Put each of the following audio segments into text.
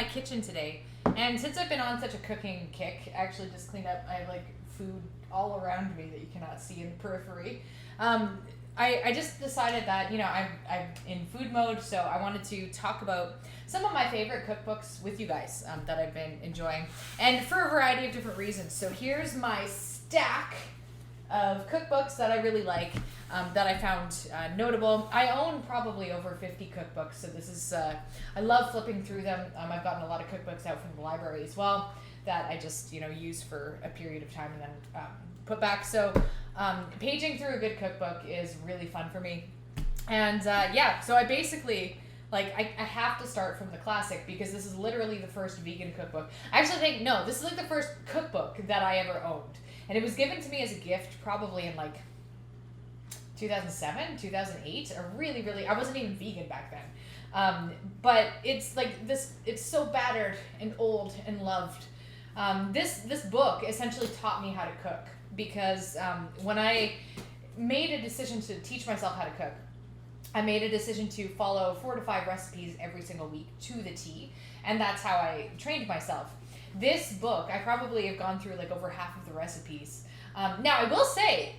my kitchen today. And since I've been on such a cooking kick, I actually just cleaned up. I have like food all around me that you cannot see in the periphery. I just decided that, I'm in food mode, so I wanted to talk about some of my favorite cookbooks with you guys that I've been enjoying, and for a variety of different reasons. So here's my stack of cookbooks that I really like, that I found notable. I own probably over 50 cookbooks, so this is, I love flipping through them. I've gotten a lot of cookbooks out from the library as well that I just, use for a period of time and then put back. So paging through a good cookbook is really fun for me. And so I basically, I have to start from the classic because this is literally the first vegan cookbook. I actually think, no, this is like the first cookbook that I ever owned. And it was given to me as a gift probably in 2007, 2008. I wasn't even vegan back then. But it's like this, it's so battered and old and loved. This book essentially taught me how to cook because when I made a decision to teach myself how to cook, I made a decision to follow 4 to 5 recipes every single week to the T, and that's how I trained myself. This book, I probably have gone through over half of the recipes. Now, I will say,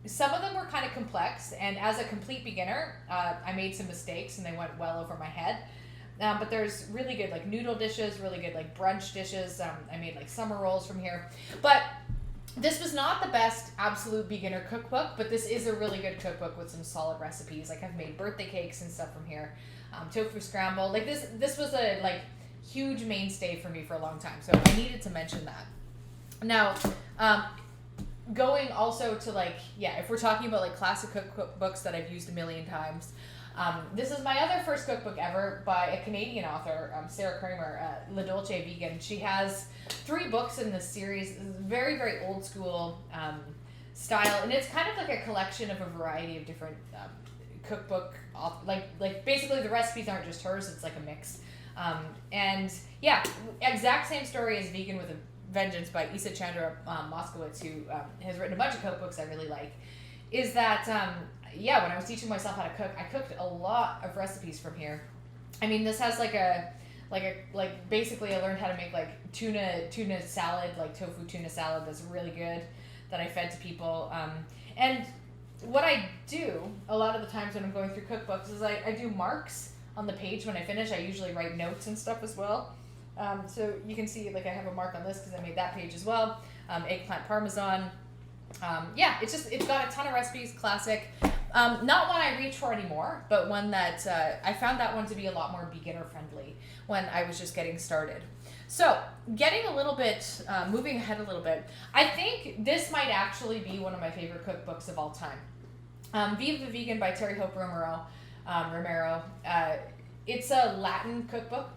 some of them were kind of complex, and as a complete beginner, I made some mistakes, and they went well over my head. But there's really good noodle dishes, really good brunch dishes. I made summer rolls from here. But this was not the best absolute beginner cookbook, but this is a really good cookbook with some solid recipes. I've made birthday cakes and stuff from here. Tofu scramble. This was a huge mainstay for me for a long time, so I needed to mention that. Now, going also to if we're talking about classic cookbooks that I've used a million times, this is my other first cookbook ever by a Canadian author, Sarah Kramer, La Dolce Vegan. She has 3 books in this series. This is very, very old school style, and it's kind of a collection of a variety of different cookbook, basically the recipes aren't just hers, it's a mix. And yeah, exact same story as Vegan with a Vengeance by Isa Chandra Moskowitz, who has written a bunch of cookbooks I really like, is that when I was teaching myself how to cook, I cooked a lot of recipes from here. I mean, this has basically I learned how to make tuna salad, tofu tuna salad that's really good that I fed to people. And what I do a lot of the times when I'm going through cookbooks is I do marks on the page when I finish. I usually write notes and stuff as well. So you can see I have a mark on this because I made that page as well. Eggplant parmesan. It's got a ton of recipes, classic. Not one I reach for anymore, but one that I found that one to be a lot more beginner friendly when I was just getting started. So getting a little bit, moving ahead a little bit, I think this might actually be one of my favorite cookbooks of all time. Viva the Vegan by Terry Hope Romero. It's a Latin cookbook.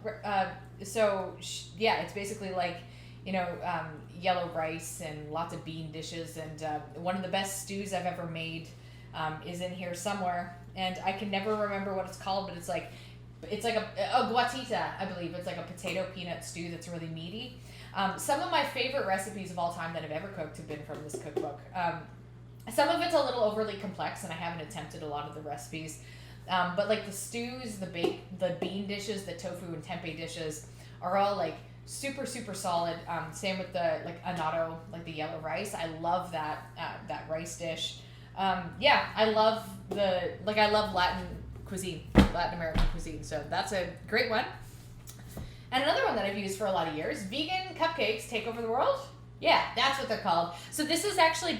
It's basically yellow rice and lots of bean dishes, and one of the best stews I've ever made is in here somewhere, and I can never remember what it's called, but it's like a guatita, I believe. It's like a potato peanut stew that's really meaty. Some of my favorite recipes of all time that I've ever cooked have been from this cookbook. Some of it's a little overly complex, and I haven't attempted a lot of the recipes. But the stews, the bean dishes, the tofu and tempeh dishes are all super, super solid. Same with the annatto, the yellow rice. I love that rice dish. I love I love Latin American cuisine. So that's a great one. And another one that I've used for a lot of years, vegan cupcakes take over the world. Yeah, that's what they're called. So this is actually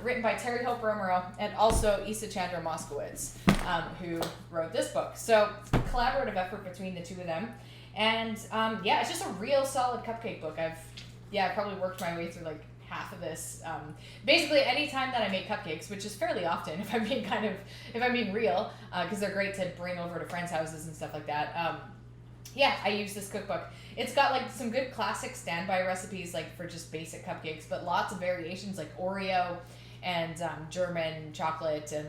written by Terry Hope Romero and also Isa Chandra Moskowitz, who wrote this book. So collaborative effort between the two of them. And it's just a real solid cupcake book. I probably worked my way through half of this. Basically, any time that I make cupcakes, which is fairly often, if I'm being real, because they're great to bring over to friends' houses and stuff like that. I use this cookbook. It's got some good classic standby recipes for just basic cupcakes, but lots of variations like Oreo and German chocolate and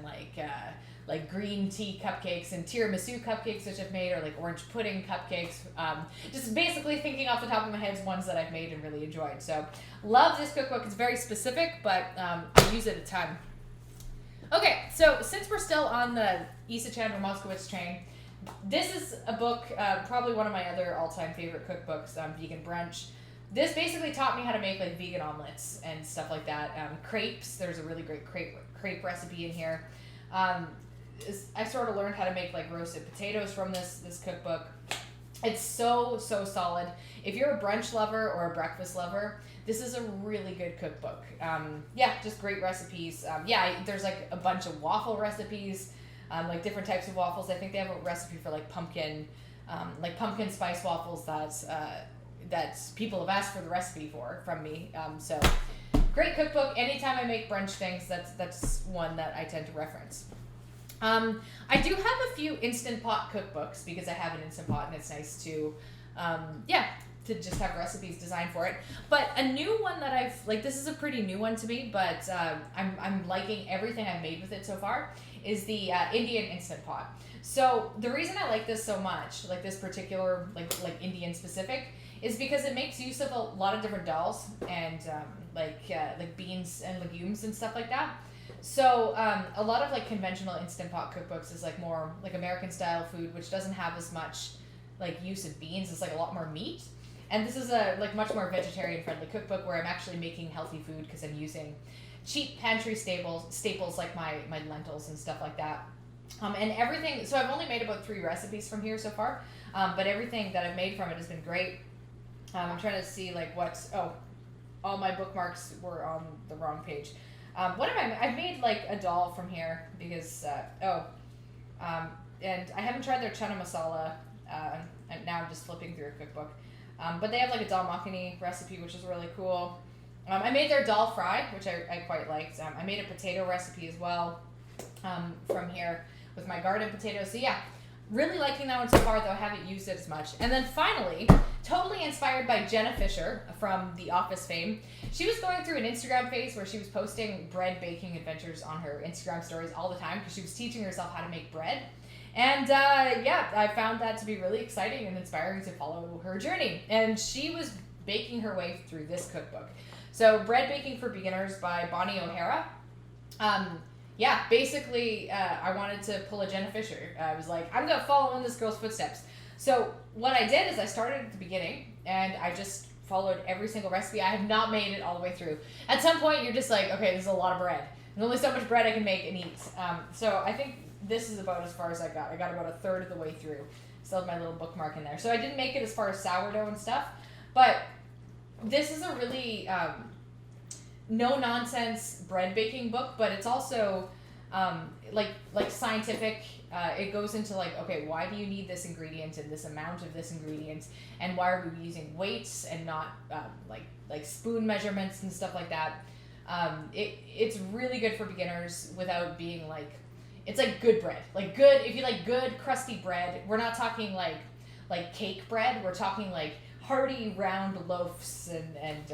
green tea cupcakes and tiramisu cupcakes, which I've made, or orange pudding cupcakes. Just basically thinking off the top of my head ones that I've made and really enjoyed. So love this cookbook. It's very specific, but I use it a ton. Okay, so since we're still on the Isa Chandra Moskowitz train, This is a book, probably one of my other all-time favorite cookbooks, Vegan Brunch. This basically taught me how to make like vegan omelets and stuff like that. Crepes, there's a really great crepe recipe in here. I sort of learned how to make like roasted potatoes from this cookbook. It's so solid. If you're a brunch lover or a breakfast lover, this is a really good cookbook. Just great recipes. There's like a bunch of waffle recipes, like different types of waffles. I think they have a recipe for like pumpkin spice waffles that people have asked for the recipe from me. So great cookbook. Anytime I make brunch things, that's one that I tend to reference. I do have a few Instant Pot cookbooks because I have an Instant Pot and it's nice to just have recipes designed for it. But a new one that this is a pretty new one to me, but I'm liking everything I've made with it so far, is the Indian Instant Pot. So the reason I like this so much, like this particular like Indian specific, is because it makes use of a lot of different dals and like beans and legumes and stuff like that. So a lot of like conventional Instant Pot cookbooks is like more like American style food, which doesn't have as much like use of beans. It's like a lot more meat. And this is a like much more vegetarian friendly cookbook where I'm actually making healthy food because I'm using cheap pantry staples like my lentils and stuff like that. And everything, so I've only made about 3 recipes from here so far, but everything that I've made from it has been great. I'm trying to see like all my bookmarks were on the wrong page. I've made like a dal from here because, and I haven't tried their chana masala, and now I'm just flipping through a cookbook. But they have like a dal makhani recipe, which is really cool. I made their dal fry, which I quite liked. I made a potato recipe as well from here with my garden potatoes. So yeah, really liking that one so far, though I haven't used it as much. And then finally, totally inspired by Jenna Fisher from The Office fame. She was going through an Instagram phase where she was posting bread baking adventures on her Instagram stories all the time because she was teaching herself how to make bread. And I found that to be really exciting and inspiring to follow her journey. And she was baking her way through this cookbook. So Bread Baking for Beginners by Bonnie O'Hara. Basically, I wanted to pull a Jenna Fisher. I was like, I'm going to follow in this girl's footsteps. So what I did is I started at the beginning, and I just followed every single recipe. I have not made it all the way through. At some point, you're just like, okay, this is a lot of bread. There's only so much bread I can make and eat. So I think this is about as far as I got. I got about a third of the way through. Still have my little bookmark in there. So I didn't make it as far as sourdough and stuff, but this is a really no-nonsense bread baking book, but it's also like scientific. It goes into like, okay, why do you need this ingredient and this amount of this ingredient, and why are we using weights and not like spoon measurements and stuff like that. It's really good for beginners without being like, it's like good bread. Like good, if you like good crusty bread, we're not talking like cake bread. We're talking like hearty round loaves and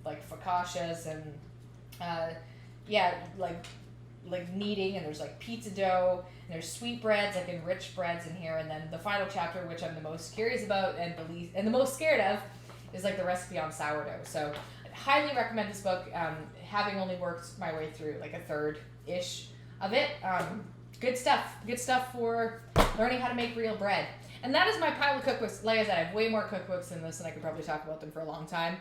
like focaccias and like kneading, and there's like pizza dough, and there's sweet breads, like enriched breads in here, and then the final chapter, which I'm the most curious about and the most scared of, is like the recipe on sourdough. So I'd highly recommend this book, having only worked my way through like a third-ish of it. Good stuff for learning how to make real bread. And that is my pile of cookbooks. Like I said, I have way more cookbooks than this, and I could probably talk about them for a long time.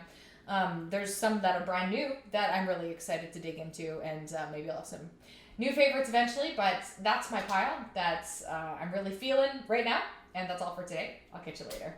There's some that are brand new that I'm really excited to dig into, and maybe I'll have some new favorites eventually, but that's my pile. That's I'm really feeling right now, and that's all for today. I'll catch you later.